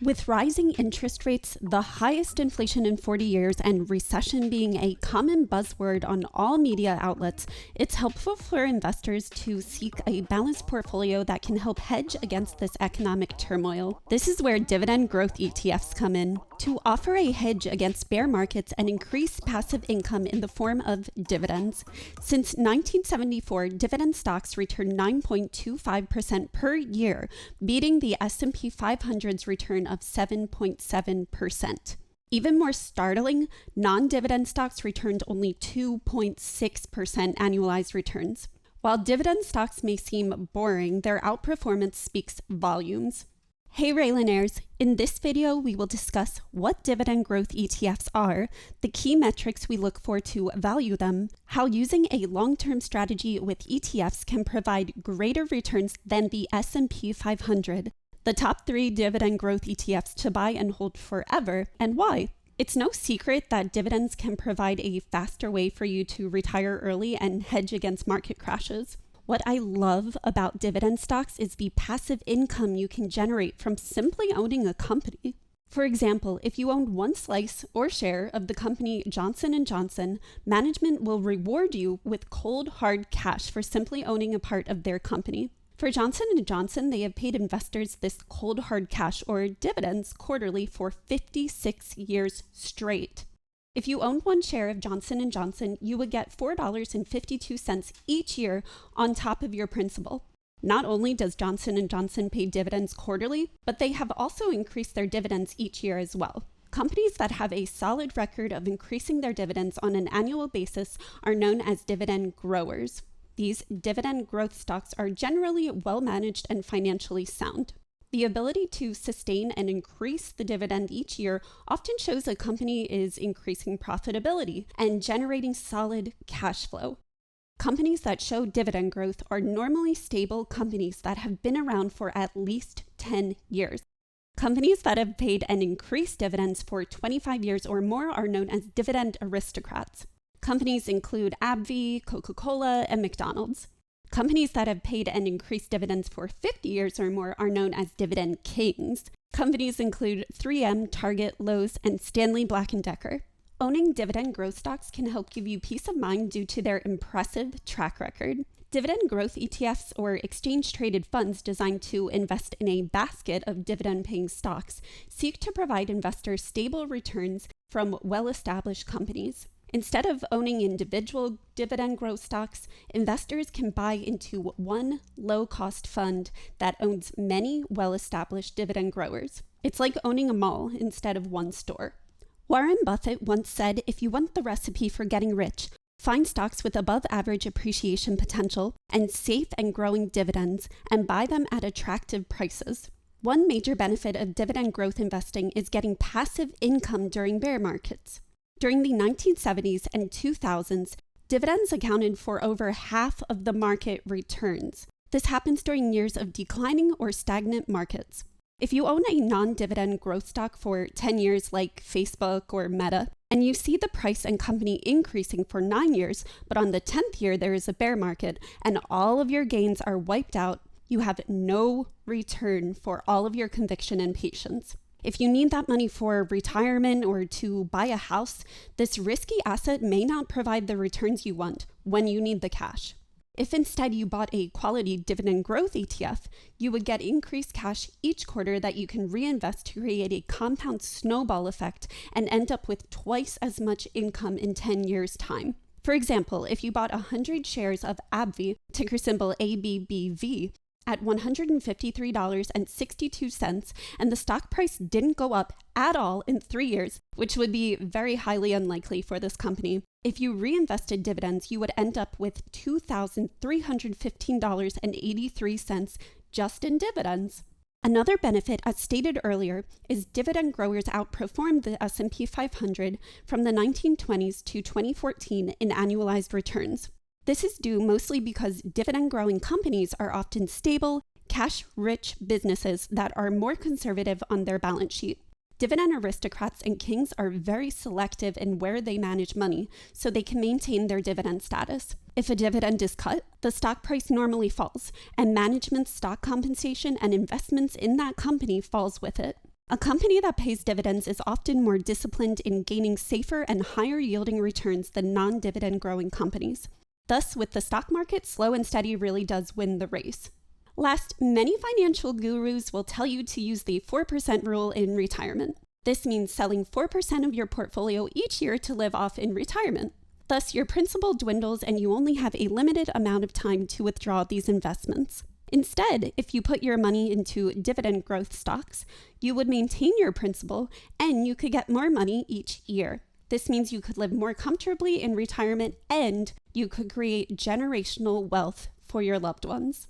With rising interest rates, the highest inflation in 40 years, and recession being a common buzzword on all media outlets, it's helpful for investors to seek a balanced portfolio that can help hedge against this economic turmoil. This is where dividend growth ETFs come in, to offer a hedge against bear markets and increase passive income in the form of dividends. Since 1974, dividend stocks returned 9.25% per year, beating the S&P 500's return of 7.7%. Even more startling, non-dividend stocks returned only 2.6% annualized returns. While dividend stocks may seem boring, their outperformance speaks volumes. Hey Raylenaires, in this video we will discuss what dividend growth ETFs are, the key metrics we look for to value them, how using a long-term strategy with ETFs can provide greater returns than the S&P 500, the top 3 dividend growth ETFs to buy and hold forever, and why. It's no secret that dividends can provide a faster way for you to retire early and hedge against market crashes. What I love about dividend stocks is the passive income you can generate from simply owning a company. For example, if you own one slice or share of the company Johnson & Johnson, management will reward you with cold hard cash for simply owning a part of their company. For Johnson & Johnson, they have paid investors this cold hard cash or dividends quarterly for 56 years straight. If you owned one share of Johnson & Johnson, you would get $4.52 each year on top of your principal. Not only does Johnson & Johnson pay dividends quarterly, but they have also increased their dividends each year as well. Companies that have a solid record of increasing their dividends on an annual basis are known as dividend growers. These dividend growth stocks are generally well managed and financially sound. The ability to sustain and increase the dividend each year often shows a company is increasing profitability and generating solid cash flow. Companies that show dividend growth are normally stable companies that have been around for at least 10 years. Companies that have paid and increased dividends for 25 years or more are known as Dividend Aristocrats. Companies include AbbVie, Coca-Cola, and McDonald's. Companies that have paid and increased dividends for 50 years or more are known as Dividend Kings. Companies include 3M, Target, Lowe's, and Stanley Black & Decker. Owning dividend growth stocks can help give you peace of mind due to their impressive track record. Dividend growth ETFs, or exchange-traded funds designed to invest in a basket of dividend-paying stocks, seek to provide investors stable returns from well-established companies. Instead of owning individual dividend growth stocks, investors can buy into one low-cost fund that owns many well-established dividend growers. It's like owning a mall instead of one store. Warren Buffett once said, if you want the recipe for getting rich, find stocks with above-average appreciation potential and safe and growing dividends, and buy them at attractive prices. One major benefit of dividend growth investing is getting passive income during bear markets. During the 1970s and 2000s, dividends accounted for over half of the market returns. This happens during years of declining or stagnant markets. If you own a non-dividend growth stock for 10 years like Facebook or Meta, and you see the price and company increasing for 9 years, but on the 10th year there is a bear market and all of your gains are wiped out, you have no return for all of your conviction and patience. If you need that money for retirement or to buy a house, this risky asset may not provide the returns you want when you need the cash. If instead you bought a quality dividend growth ETF, you would get increased cash each quarter that you can reinvest to create a compound snowball effect and end up with twice as much income in 10 years' time. For example, if you bought 100 shares of AbbVie, ticker symbol ABBV, at $153.62, and the stock price didn't go up at all in 3 years, which would be very highly unlikely for this company. If you reinvested dividends, you would end up with $2,315.83 just in dividends. Another benefit, as stated earlier, is dividend growers outperformed the S&P 500 from the 1920s to 2014 in annualized returns. This is due mostly because dividend-growing companies are often stable, cash-rich businesses that are more conservative on their balance sheet. Dividend aristocrats and kings are very selective in where they manage money, so they can maintain their dividend status. If a dividend is cut, the stock price normally falls, and management's stock compensation and investments in that company falls with it. A company that pays dividends is often more disciplined in gaining safer and higher yielding returns than non-dividend growing companies. Thus, with the stock market, slow and steady really does win the race. Last, many financial gurus will tell you to use the 4% rule in retirement. This means selling 4% of your portfolio each year to live off in retirement. Thus, your principal dwindles and you only have a limited amount of time to withdraw these investments. Instead, if you put your money into dividend growth stocks, you would maintain your principal and you could get more money each year. This means you could live more comfortably in retirement and you could create generational wealth for your loved ones.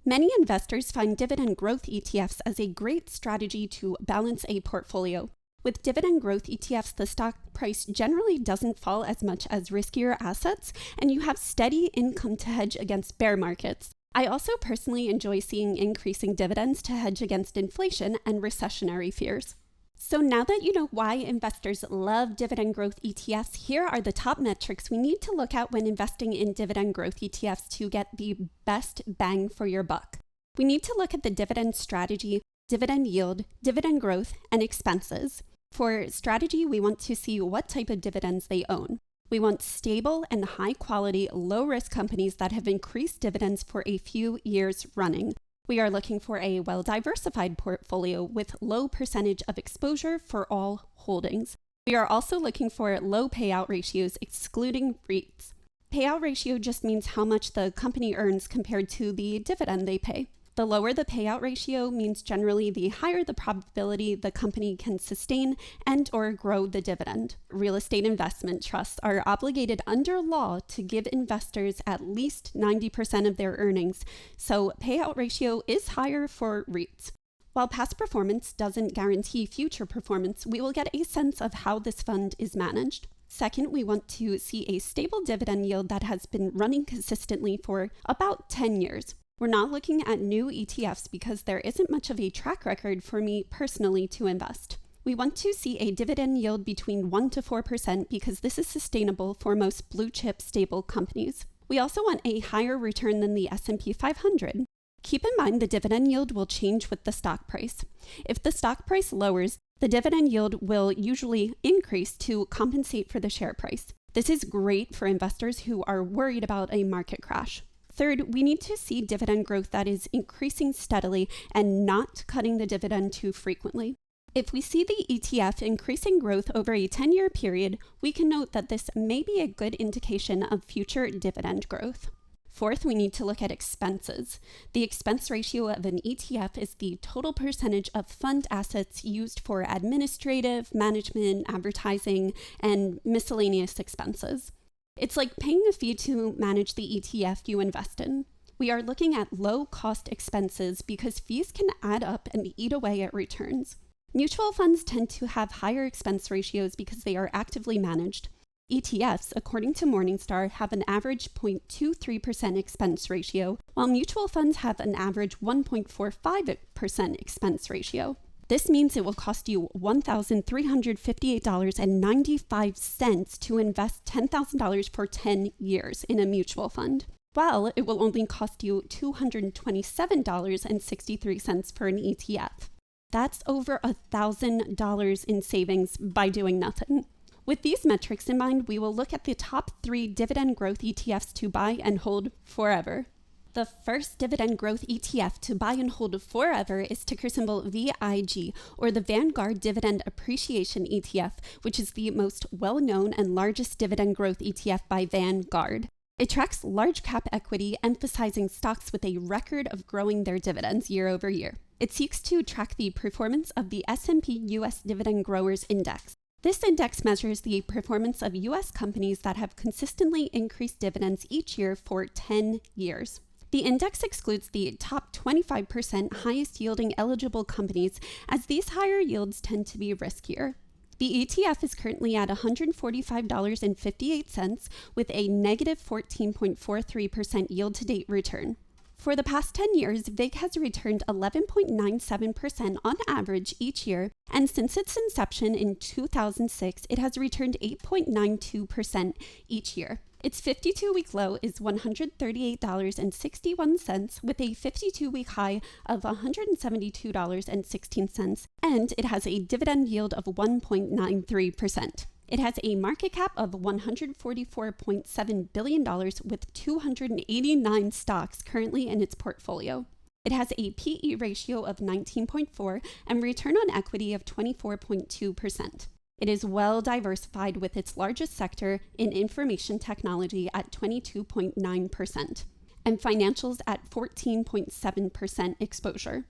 Many investors find dividend growth ETFs as a great strategy to balance a portfolio. With dividend growth ETFs, the stock price generally doesn't fall as much as riskier assets, and you have steady income to hedge against bear markets. I also personally enjoy seeing increasing dividends to hedge against inflation and recessionary fears. So now that you know why investors love dividend growth ETFs, here are the top metrics we need to look at when investing in dividend growth ETFs to get the best bang for your buck. We need to look at the dividend strategy, dividend yield, dividend growth, and expenses. For strategy, we want to see what type of dividends they own. We want stable and high-quality, low-risk companies that have increased dividends for a few years running. We are looking for a well-diversified portfolio with low percentage of exposure for all holdings. We are also looking for low payout ratios, excluding REITs. Payout ratio just means how much the company earns compared to the dividend they pay. The lower the payout ratio means generally the higher the probability the company can sustain and or grow the dividend. Real estate investment trusts are obligated under law to give investors at least 90% of their earnings, so payout ratio is higher for REITs. While past performance doesn't guarantee future performance, we will get a sense of how this fund is managed. Second, we want to see a stable dividend yield that has been running consistently for about 10 years. We're not looking at new ETFs because there isn't much of a track record for me personally to invest. We want to see a dividend yield between 1 to 4% because this is sustainable for most blue chip stable companies. We also want a higher return than the S&P 500. Keep in mind the dividend yield will change with the stock price. If the stock price lowers, the dividend yield will usually increase to compensate for the share price. This is great for investors who are worried about a market crash. Third, we need to see dividend growth that is increasing steadily and not cutting the dividend too frequently. If we see the ETF increasing growth over a 10-year period, we can note that this may be a good indication of future dividend growth. Fourth, we need to look at expenses. The expense ratio of an ETF is the total percentage of fund assets used for administrative, management, advertising, and miscellaneous expenses. It's like paying a fee to manage the ETF you invest in. We are looking at low-cost expenses because fees can add up and eat away at returns. Mutual funds tend to have higher expense ratios because they are actively managed. ETFs, according to Morningstar, have an average 0.23% expense ratio, while mutual funds have an average 1.45% expense ratio. This means it will cost you $1,358.95 to invest $10,000 for 10 years in a mutual fund, while it will only cost you $227.63 for an ETF. That's over $1,000 in savings by doing nothing. With these metrics in mind, we will look at the top 3 dividend growth ETFs to buy and hold forever. The first dividend growth ETF to buy and hold forever is ticker symbol VIG, or the Vanguard Dividend Appreciation ETF, which is the most well-known and largest dividend growth ETF by Vanguard. It tracks large cap equity, emphasizing stocks with a record of growing their dividends year over year. It seeks to track the performance of the S&P US Dividend Growers Index. This index measures the performance of U.S. companies that have consistently increased dividends each year for 10 years. The index excludes the top 25% highest yielding eligible companies, as these higher yields tend to be riskier. The ETF is currently at $145.58 with a negative 14.43% yield-to-date return. For the past 10 years, VIG has returned 11.97% on average each year, and since its inception in 2006, it has returned 8.92% each year. Its 52-week low is $138.61 with a 52-week high of $172.16, and it has a dividend yield of 1.93%. It has a market cap of $144.7 billion with 289 stocks currently in its portfolio. It has a PE ratio of 19.4 and return on equity of 24.2%. It is well diversified with its largest sector in information technology at 22.9% and financials at 14.7% exposure.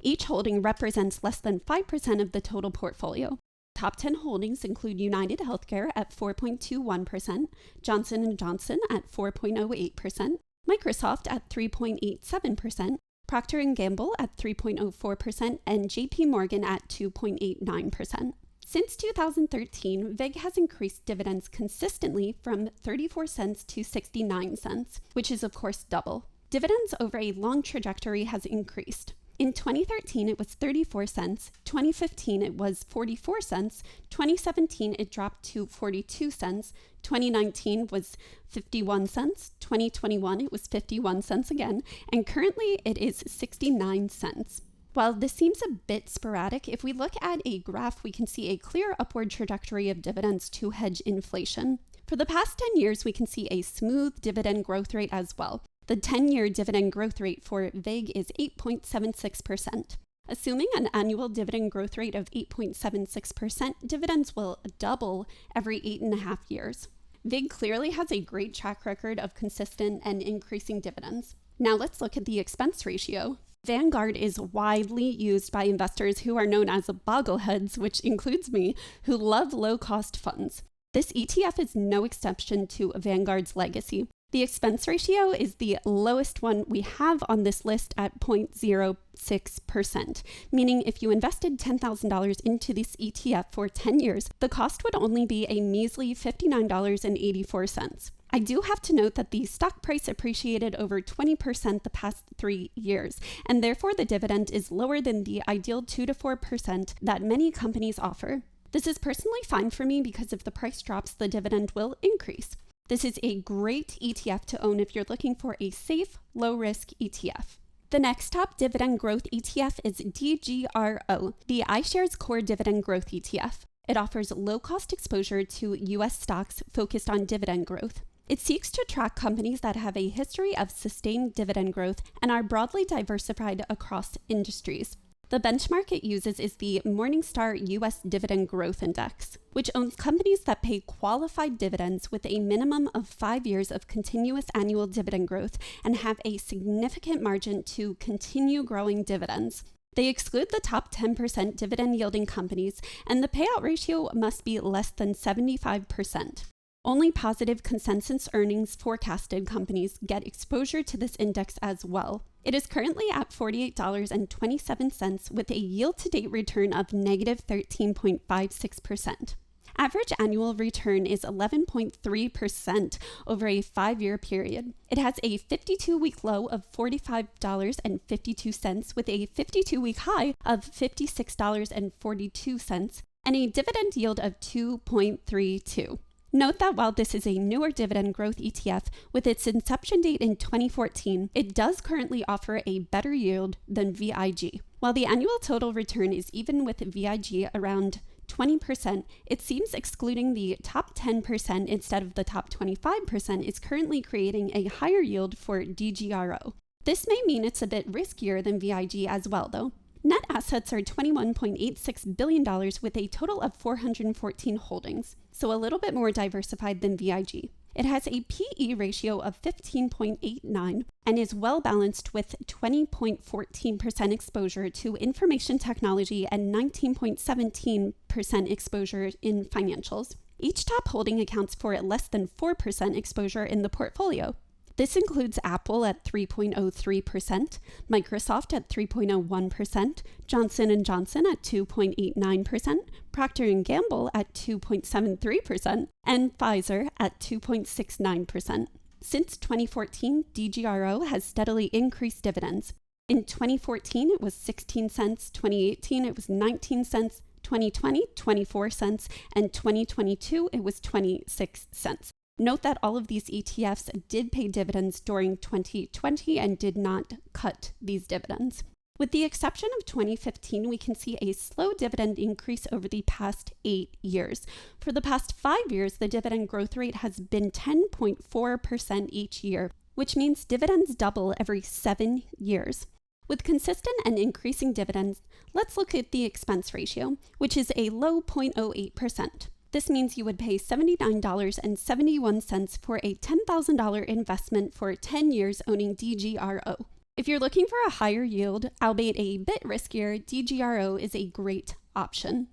Each holding represents less than 5% of the total portfolio. Top 10 holdings include United Healthcare at 4.21%, Johnson & Johnson at 4.08%, Microsoft at 3.87%, Procter & Gamble at 3.04%, and JP Morgan at 2.89%. Since 2013, VIG has increased dividends consistently from 34 cents to 69 cents, which is of course double. Dividends over a long trajectory has increased. In 2013, it was 34 cents, 2015 it was 44 cents, 2017 it dropped to 42 cents, 2019 was 51 cents, 2021 it was 51 cents again, and currently it is 69 cents. While this seems a bit sporadic, if we look at a graph, we can see a clear upward trajectory of dividends to hedge inflation. For the past 10 years, we can see a smooth dividend growth rate as well. The 10-year dividend growth rate for VIG is 8.76%. Assuming an annual dividend growth rate of 8.76%, dividends will double every 8.5 years. VIG clearly has a great track record of consistent and increasing dividends. Now let's look at the expense ratio. Vanguard is widely used by investors who are known as boggleheads, which includes me, who love low-cost funds. This ETF is no exception to Vanguard's legacy. The expense ratio is the lowest one we have on this list at 0.06%, meaning if you invested $10,000 into this ETF for 10 years, the cost would only be a measly $59.84. I do have to note that the stock price appreciated over 20% the past 3 years, and therefore the dividend is lower than the ideal 2 to 4% that many companies offer. This is personally fine for me because if the price drops, the dividend will increase. This is a great ETF to own if you're looking for a safe, low-risk ETF. The next top dividend growth ETF is DGRO, the iShares Core Dividend Growth ETF. It offers low-cost exposure to U.S. stocks focused on dividend growth. It seeks to track companies that have a history of sustained dividend growth and are broadly diversified across industries. The benchmark it uses is the Morningstar U.S. Dividend Growth Index, which owns companies that pay qualified dividends with a minimum of 5 years of continuous annual dividend growth and have a significant margin to continue growing dividends. They exclude the top 10% dividend-yielding companies, and the payout ratio must be less than 75%. Only positive consensus earnings forecasted companies get exposure to this index as well. It is currently at $48.27 with a yield-to-date return of negative 13.56%. Average annual return is 11.3% over a 5-year period. It has a 52-week low of $45.52 with a 52-week high of $56.42 and a dividend yield of 2.32. Note that while this is a newer dividend growth ETF with its inception date in 2014, it does currently offer a better yield than VIG. While the annual total return is even with VIG around 20%, it seems excluding the top 10% instead of the top 25% is currently creating a higher yield for DGRO. This may mean it's a bit riskier than VIG as well, though. Net assets are $21.86 billion with a total of 414 holdings, so a little bit more diversified than VIG. It has a PE ratio of 15.89 and is well balanced with 20.14% exposure to information technology and 19.17% exposure in financials. Each top holding accounts for less than 4% exposure in the portfolio. This includes Apple at 3.03%, Microsoft at 3.01%, Johnson & Johnson at 2.89%, Procter & Gamble at 2.73%, and Pfizer at 2.69%. Since 2014, DGRO has steadily increased dividends. In 2014, it was 16 cents, 2018, it was 19 cents, 2020, 24 cents, and 2022, it was 26 cents. Note that all of these ETFs did pay dividends during 2020 and did not cut these dividends. With the exception of 2015, we can see a slow dividend increase over the past 8 years. For the past 5 years, the dividend growth rate has been 10.4% each year, which means dividends double every 7 years. With consistent and increasing dividends, let's look at the expense ratio, which is a low 0.08%. This means you would pay $79.71 for a $10,000 investment for 10 years owning DGRO. If you're looking for a higher yield, albeit a bit riskier, DGRO is a great option.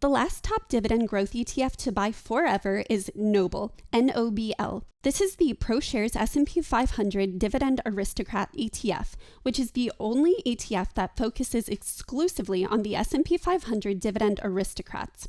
The last top dividend growth ETF to buy forever is Noble, NOBL. This is the ProShares S&P 500 Dividend Aristocrat ETF, which is the only ETF that focuses exclusively on the S&P 500 Dividend Aristocrats.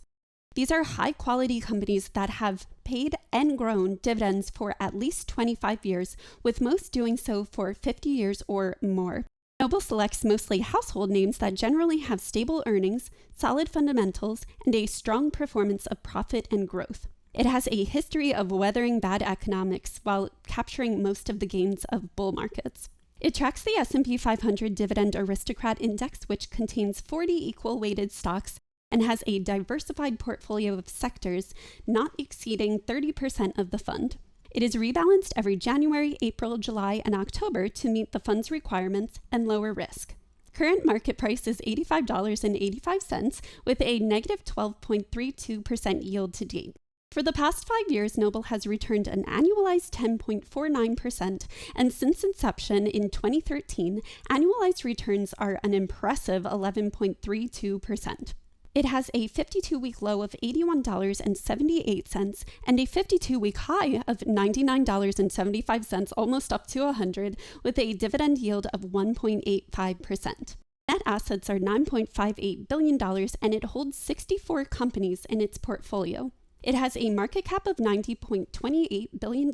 These are high-quality companies that have paid and grown dividends for at least 25 years, with most doing so for 50 years or more. Noble selects mostly household names that generally have stable earnings, solid fundamentals, and a strong performance of profit and growth. It has a history of weathering bad economics while capturing most of the gains of bull markets. It tracks the S&P 500 Dividend Aristocrat Index, which contains 40 equal-weighted stocks, and has a diversified portfolio of sectors not exceeding 30% of the fund. It is rebalanced every January, April, July, and October to meet the fund's requirements and lower risk. Current market price is $85.85 with a negative 12.32% yield to date. For the past 5 years, Noble has returned an annualized 10.49%, and since inception in 2013, annualized returns are an impressive 11.32%. It has a 52-week low of $81.78 and a 52-week high of $99.75, almost up to $100, with a dividend yield of 1.85%. Net assets are $9.58 billion, and it holds 64 companies in its portfolio. It has a market cap of $90.28 billion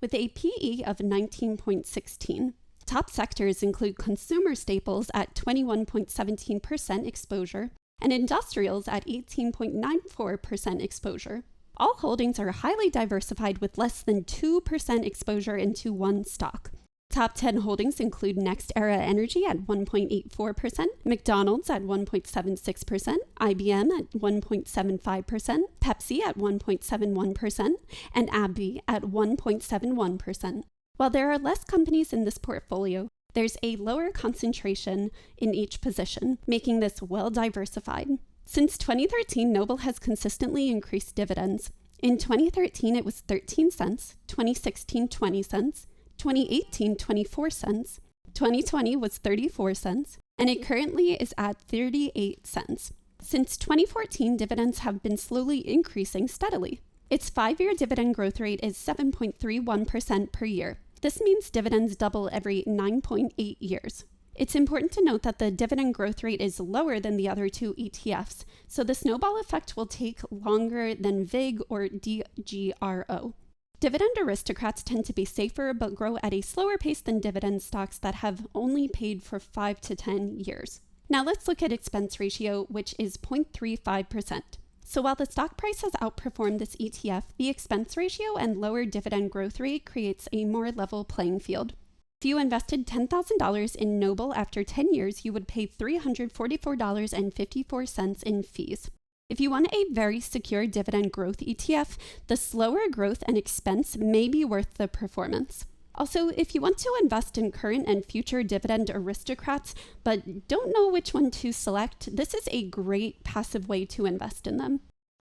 with a PE of 19.16. Top sectors include consumer staples at 21.17% exposure, and industrials at 18.94% exposure. All holdings are highly diversified with less than 2% exposure into one stock. Top 10 holdings include NextEra Energy at 1.84%, McDonald's at 1.76%, IBM at 1.75%, Pepsi at 1.71%, and AbbVie at 1.71%. While there are less companies in this portfolio, there's a lower concentration in each position, making this well diversified. Since 2013, Noble has consistently increased dividends. In 2013, it was 13 cents, 2016, 20 cents, 2018, 24 cents, 2020 was 34 cents, and it currently is at 38 cents. Since 2014, dividends have been slowly increasing steadily. Its 5-year dividend growth rate is 7.31% per year. This means dividends double every 9.8 years. It's important to note that the dividend growth rate is lower than the other two ETFs, so the snowball effect will take longer than VIG or DGRO. Dividend aristocrats tend to be safer but grow at a slower pace than dividend stocks that have only paid for 5 to 10 years. Now let's look at expense ratio, which is 0.35%. So while the stock price has outperformed this ETF, the expense ratio and lower dividend growth rate creates a more level playing field. If you invested $10,000 in Noble after 10 years, you would pay $344.54 in fees. If you want a very secure dividend growth ETF, the slower growth and expense may be worth the performance. Also, if you want to invest in current and future dividend aristocrats, but don't know which one to select, this is a great passive way to invest in them.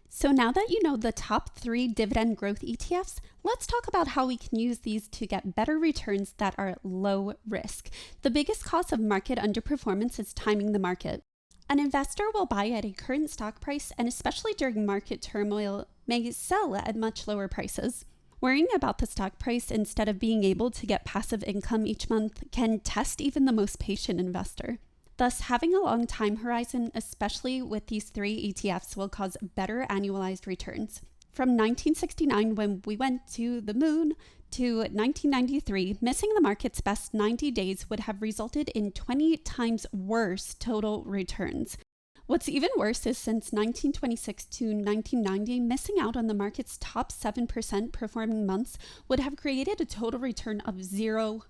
So now that you know the top 3 dividend growth ETFs, let's talk about how we can use these to get better returns that are low risk. The biggest cause of market underperformance is timing the market. An investor will buy at a current stock price, and especially during market turmoil, may sell at much lower prices. Worrying about the stock price instead of being able to get passive income each month can test even the most patient investor. Thus, having a long time horizon, especially with these 3 ETFs, will cause better annualized returns. From 1969, when we went to the moon, to 1993, missing the market's best 90 days would have resulted in 20 times worse total returns. What's even worse is since 1926 to 1990, missing out on the market's top 7% performing months would have created a total return of 0%.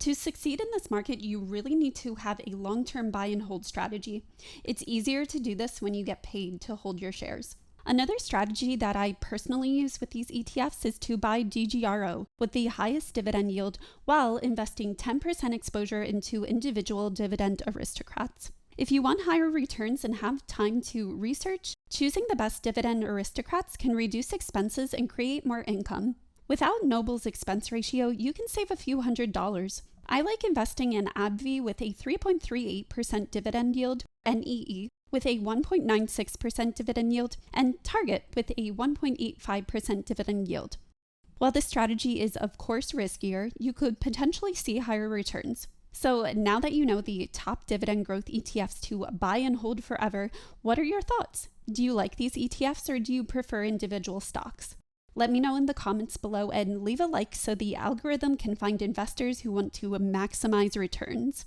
To succeed in this market, you really need to have a long-term buy and hold strategy. It's easier to do this when you get paid to hold your shares. Another strategy that I personally use with these ETFs is to buy DGRO with the highest dividend yield while investing 10% exposure into individual Dividend Aristocrats. If you want higher returns and have time to research, choosing the best Dividend Aristocrats can reduce expenses and create more income. Without Noble's expense ratio, you can save a few $100s. I like investing in AbbVie with a 3.38% dividend yield, NEE with a 1.96% dividend yield, and Target with a 1.85% dividend yield. While this strategy is of course riskier, you could potentially see higher returns. So now that you know the top dividend growth ETFs to buy and hold forever, what are your thoughts? Do you like these ETFs or do you prefer individual stocks? Let me know in the comments below and leave a like so the algorithm can find investors who want to maximize returns.